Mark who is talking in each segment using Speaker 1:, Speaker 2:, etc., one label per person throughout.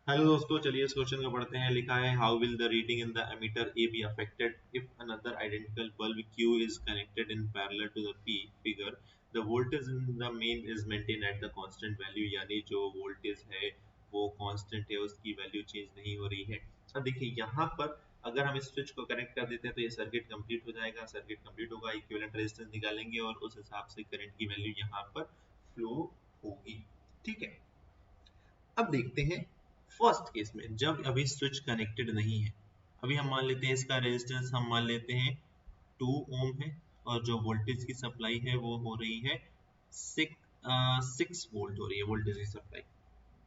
Speaker 1: Hello दोस्तों, चलिए इस क्वेश्चन को पढ़ते हैं। लिखा है how will the reading in the ammeter A B affected if another identical bulb Q is connected in parallel to the P figure. The voltage in the main is maintained at the constant value. यानी जो voltage है वो constant है, उसकी value change नहीं हो रही है। अब देखिए यहाँ पर अगर हम इस स्विच को कनेक्ट कर देते हैं तो ये सर्किट कंप्लीट हो जाएगा। सर्किट कंप्लीट होगा, इक्विवेलेंट रेजिस्टेंस निकालेंगे और उस हिसाब से करंट की वैल्यू यहाँ पर फ्लो होगी। ठीक है, अब देखते हैं फर्स्ट केस में जब अभी स्विच कनेक्टेड नहीं है। अभी हम मान लेते हैं इसका रेजिस्टेंस हम मान लेते हैं 2 ओम है और जो वोल्टेज की सप्लाई है वो हो रही है 6 वोल्ट हो रही है वोल्टेज की सप्लाई।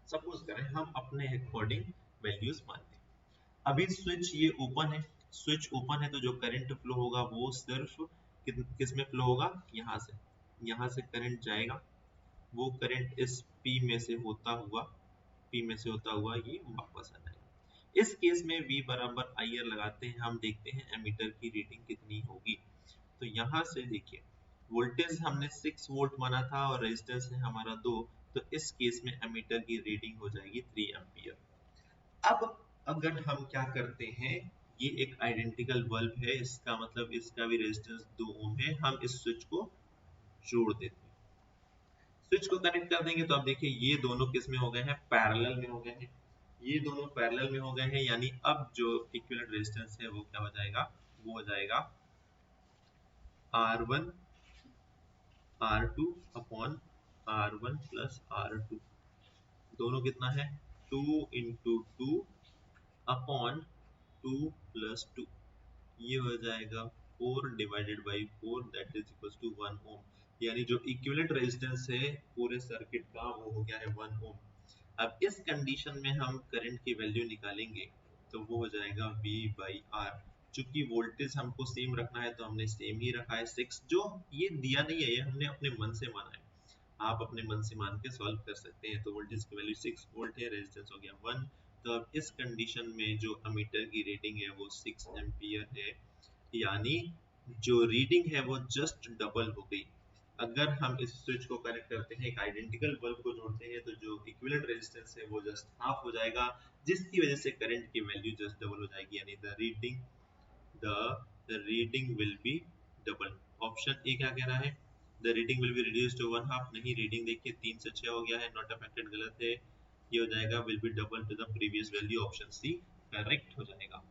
Speaker 1: सपोज करें हम अपने अकॉर्डिंग वैल्यूज मानते हैं। अभी स्विच ये ओपन है, स्विच ओपन है तो जो करंट फ्लो होगा वो सिर्फ किस में फ्लो होगा, यहाँ से करंट जाएगा। वो करंट इस P में से होता हुआ ये वापस आ जाएगा। इस केस में V बराबर IR लगाते हैं, हम देखते हैं एमीटर की रीडिंग कितनी होगी। तो यहाँ से देखिए वोल्टेज हमने 6 वोल्ट माना था और रेजिस्टेंस है हमारा 2, तो इस केस में एमीटर की रीडिंग हो जाएगी 3 एम्पियर। अब अगर हम क्या करते हैं, ये एक आइडेंटिकल बल्ब है, इसका मतलब इसका भी रेजिस्टेंस 2 ओम है। हम इस स्विच को जोड़ देते हैं, स्विच को कनेक्ट कर देंगे तो आप देखिए ये दोनों किस में हो गए हैं, पैरेलल में हो गए हैं। ये दोनों पैरेलल में हो गए हैं, यानी अब जो इक्विवेलेंट रेजिस्टेंस है वो क्या हो जाएगा, वो हो जाएगा R1 R2 upon R1 plus R2। दोनों कितना है, 2 इंटू 2 अपॉन 2 प्लस 2। ये हो जाएगा 4 divided by 4 that is equal to 1 ohm. यानी जो इक्विवेलेंट रेजिस्टेंस है पूरे सर्किट का वो हो गया है 1 ओम। अब इस कंडीशन में हम करंट की वैल्यू निकालेंगे तो वो हो जाएगा V बाई R। चूंकि वोल्टेज हमको सेम रखना है तो हमने सेम ही रखा है 6, जो ये दिया नहीं है, ये हमने अपने मन से माना है। आप अपने मन से मान के सॉल्व कर सकते हैं। तो वोल्टेज की वैल्यू 6 वोल्ट है, रेजिस्टेंस हो गया 1। तो अब इस कंडीशन में जो अमीटर की रीडिंग है वो 6 एम्पियर है, यानी जो रीडिंग है वो जस्ट डबल हो गई। अगर हम इस स्विच को कनेक्ट करते हैं, एक आइडेंटिकल बल्ब को जोड़ते हैं, तो जो इक्विवेलेंट रेजिस्टेंस है वो जस्ट हाफ हो जाएगा, जिसकी वजह से करंट की वैल्यू जस्ट डबल हो जाएगी, यानी the reading will be double. Option A क्या कह रहा है, the reading will be reduced to 1/2। नहीं, रीडिंग देखिए 3 से 6 हो गया है, नॉट अफेक्टेड गलत है। ये हो जाएगा will be double to the previous value, option C correct हो जाएगा।